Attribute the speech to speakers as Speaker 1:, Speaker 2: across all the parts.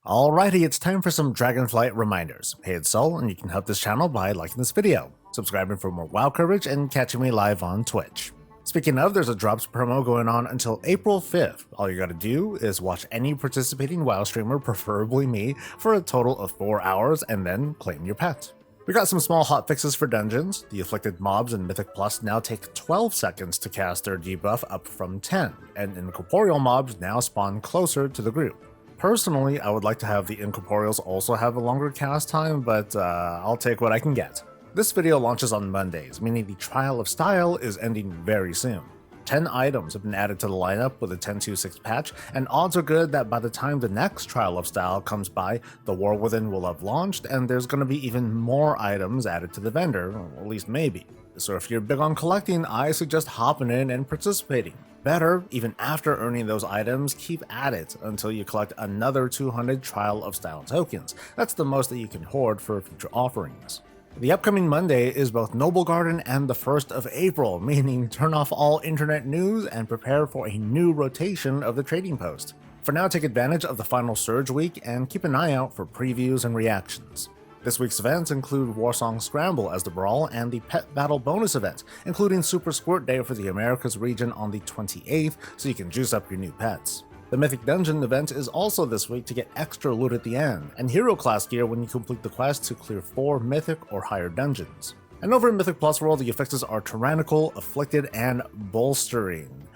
Speaker 1: Alrighty, it's time for some Dragonflight reminders. Hey, it's Soul, and you can help this channel by liking this video, subscribing for more WoW coverage, and catching me live on Twitch. Speaking of, there's a drops promo going on until April 5th. All you gotta do is watch any participating WoW streamer, preferably me, for a total of 4 hours, and then claim your pet. We got some small hotfixes for dungeons. The afflicted mobs in Mythic Plus now take 12 seconds to cast their debuff up from 10, and incorporeal mobs now spawn closer to the group. Personally, I would like to have the incorporeals also have a longer cast time, but I'll take what I can get. This video launches on Mondays, meaning the Trial of Style is ending very soon. 10 items have been added to the lineup with a 10.26 patch, and odds are good that by the time the next Trial of Style comes by, the War Within will have launched, and there's going to be even more items added to the vendor, or at least maybe. So if you're big on collecting, I suggest hopping in and participating. Better, even after earning those items, keep at it until you collect another 200 Trial of Style tokens. That's the most that you can hoard for future offerings. The upcoming Monday is both Noble Garden and the 1st of April, meaning turn off all internet news and prepare for a new rotation of the trading post. For now, take advantage of the final Surge week and keep an eye out for previews and reactions. This week's events include Warsong Scramble as the Brawl and the Pet Battle bonus event, including Super Squirt Day for the Americas region on the 28th, so you can juice up your new pets. The Mythic Dungeon event is also this week to get extra loot at the end, and Hero Class gear when you complete the quest to clear 4 Mythic or higher dungeons. And over in Mythic Plus World, the affixes are Tyrannical, Afflicted, and Bolstering.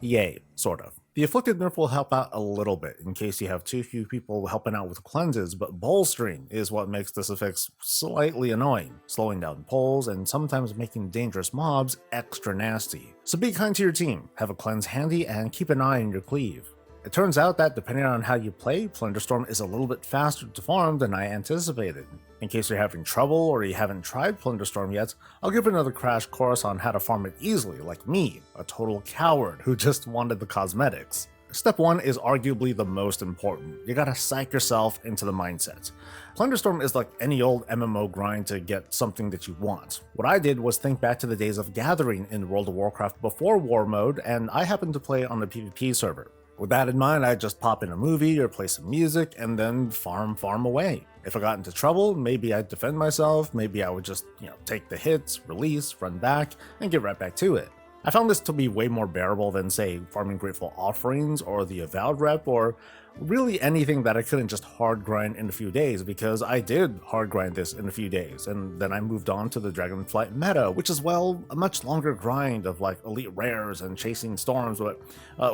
Speaker 1: Yay, sort of. The Afflicted nerf will help out a little bit in case you have too few people helping out with cleanses, but Bolstering is what makes this affix slightly annoying, slowing down pulls and sometimes making dangerous mobs extra nasty. So be kind to your team, have a cleanse handy, and keep an eye on your cleave. It turns out that depending on how you play, Plunderstorm is a little bit faster to farm than I anticipated. In case you're having trouble or you haven't tried Plunderstorm yet, I'll give another crash course on how to farm it easily, like me, a total coward who just wanted the cosmetics. Step 1 is arguably the most important. You gotta psych yourself into the mindset. Plunderstorm is like any old MMO grind to get something that you want. What I did was think back to the days of gathering in World of Warcraft before War Mode, and I happened to play on the PvP server. With that in mind, I'd just pop in a movie or play some music and then farm away. If I got into trouble, maybe I'd defend myself, maybe I would just, take the hits, release, run back, and get right back to it. I found this to be way more bearable than, say, farming Grateful Offerings or the Avowed Rep, or really anything that I couldn't just hard grind in a few days, because I did hard grind this in a few days, and then I moved on to the Dragonflight meta, which is, well, a much longer grind of like elite rares and chasing storms, but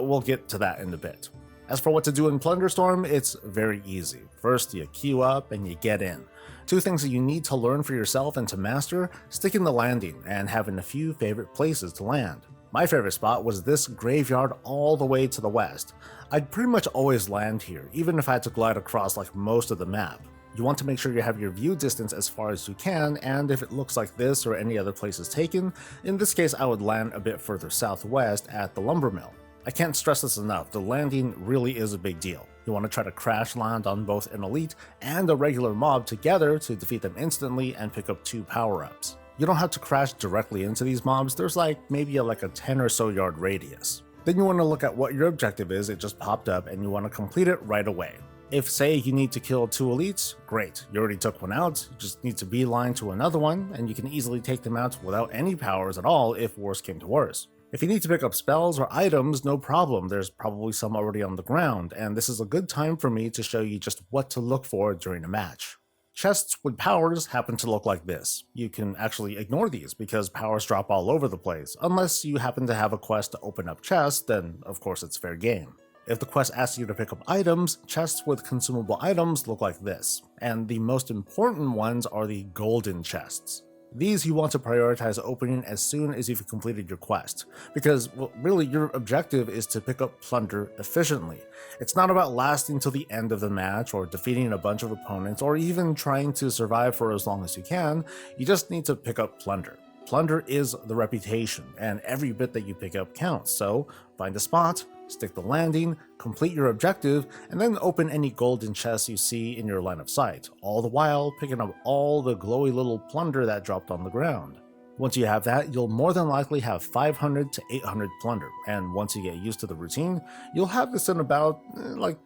Speaker 1: we'll get to that in a bit. As for what to do in Plunderstorm, it's very easy. First, you queue up and you get in. 2 things that you need to learn for yourself and to master: sticking the landing and having a few favorite places to land. My favorite spot was this graveyard all the way to the west. I'd pretty much always land here, even if I had to glide across like most of the map. You want to make sure you have your view distance as far as you can, and if it looks like this or any other place is taken, in this case I would land a bit further southwest at the lumber mill. I can't stress this enough, the landing really is a big deal. You want to try to crash land on both an elite and a regular mob together to defeat them instantly and pick up 2 power-ups. You don't have to crash directly into these mobs, there's maybe a 10 or so yard radius. Then you want to look at what your objective is, it just popped up, and you want to complete it right away. If, say, you need to kill 2 elites, great, you already took one out, you just need to beeline to another one, and you can easily take them out without any powers at all if worse came to worse. If you need to pick up spells or items, no problem, there's probably some already on the ground, and this is a good time for me to show you just what to look for during a match. Chests with powers happen to look like this. You can actually ignore these because powers drop all over the place. Unless you happen to have a quest to open up chests, then of course it's fair game. If the quest asks you to pick up items, chests with consumable items look like this. And the most important ones are the golden chests. These you want to prioritize opening as soon as you've completed your quest, because, well, really your objective is to pick up plunder efficiently. It's not about lasting till the end of the match or defeating a bunch of opponents or even trying to survive for as long as you can, you just need to pick up plunder. Plunder is the reputation, and every bit that you pick up counts, so find a spot, stick the landing, complete your objective, and then open any golden chests you see in your line of sight, all the while picking up all the glowy little plunder that dropped on the ground. Once you have that, you'll more than likely have 500 to 800 plunder, and once you get used to the routine, you'll have this in about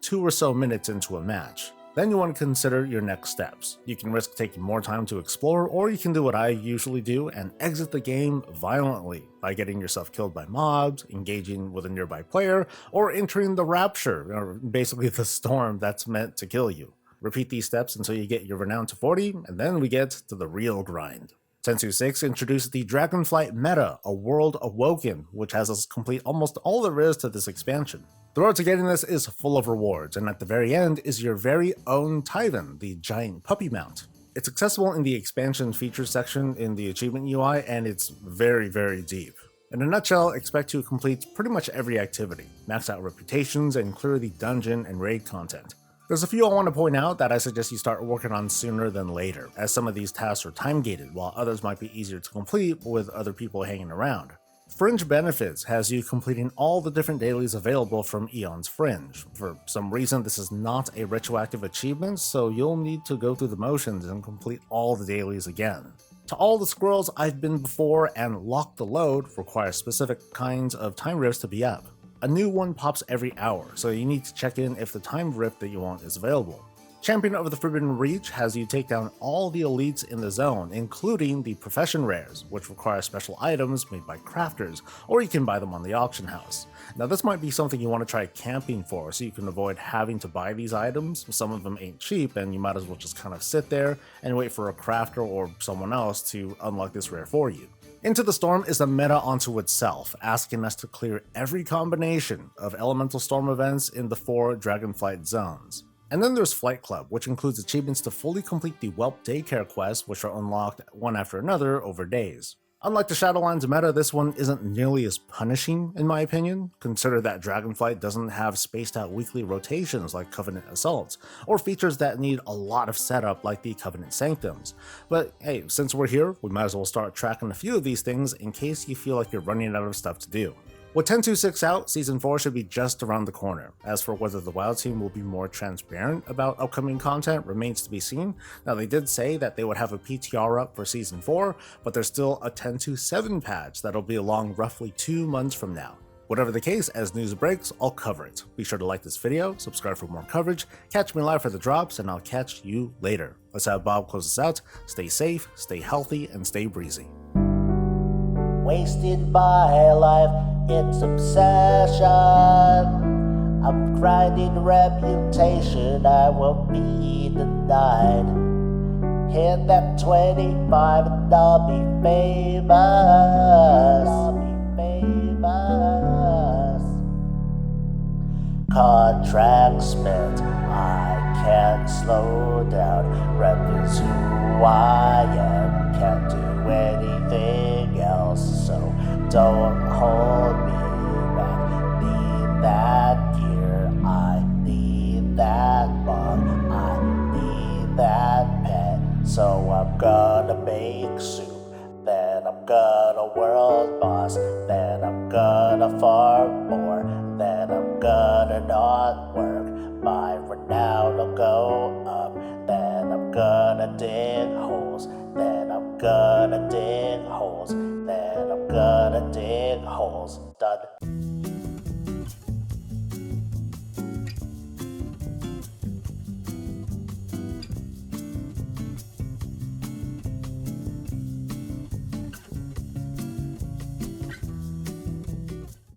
Speaker 1: 2 or so minutes into a match. Then you want to consider your next steps. You can risk taking more time to explore, or you can do what I usually do and exit the game violently by getting yourself killed by mobs, engaging with a nearby player, or entering the Rapture, or basically the storm that's meant to kill you. Repeat these steps until you get your renown to 40, and then we get to the real grind. 10.2.6 introduces the Dragonflight meta, a world awoken, which has us complete almost all there is to this expansion. The road to getting this is full of rewards, and at the very end is your very own Titan, the giant puppy mount. It's accessible in the expansion features section in the achievement UI, and it's very, very deep. In a nutshell, expect to complete pretty much every activity, max out reputations, and clear the dungeon and raid content. There's a few I want to point out that I suggest you start working on sooner than later, as some of these tasks are time-gated, while others might be easier to complete with other people hanging around. Fringe Benefits has you completing all the different dailies available from Aeon's Fringe. For some reason, this is not a retroactive achievement, so you'll need to go through the motions and complete all the dailies again. To all the squirrels I've been before and Lock the Load require specific kinds of time rifts to be up. A new one pops every hour, so you need to check in if the time rift that you want is available. Champion of the Forbidden Reach has you take down all the elites in the zone, including the profession rares, which require special items made by crafters, or you can buy them on the auction house. Now this might be something you want to try camping for, so you can avoid having to buy these items. Some of them ain't cheap, and you might as well just kind of sit there and wait for a crafter or someone else to unlock this rare for you. Into the Storm is a meta unto itself, asking us to clear every combination of elemental storm events in the 4 Dragonflight zones. And then there's Flight Club, which includes achievements to fully complete the Whelp Daycare quests, which are unlocked one after another over days. Unlike the Shadowlands meta, this one isn't nearly as punishing in my opinion. Consider that Dragonflight doesn't have spaced out weekly rotations like Covenant Assaults, or features that need a lot of setup like the Covenant Sanctums. But hey, since we're here, we might as well start tracking a few of these things in case you feel like you're running out of stuff to do. With 10.2.6 out, Season 4 should be just around the corner. As for whether the WoW team will be more transparent about upcoming content remains to be seen. Now they did say that they would have a PTR up for Season 4, but there's still a 10.2.7 patch that'll be along roughly 2 months from now. Whatever the case, as news breaks, I'll cover it. Be sure to like this video, subscribe for more coverage, catch me live for the drops, and I'll catch you later. Let's have Bob close us out. Stay safe, stay healthy, and stay breezy.
Speaker 2: Wasted my life, it's obsession. I'm grinding reputation, I won't be denied. Hit that 25 and I'll be famous. Contract spent, I can't slow down. Rep is who I am, can't do anything else. So don't hold me back. Need that gear, I need that bomb, I need that pet. So I'm gonna make soup, then I'm gonna world boss, then I'm gonna farm more, then I'm gonna not work. My renown will go up, then I'm gonna dig holes, then I'm gonna dig holes, then I'm gonna dig holes. Done.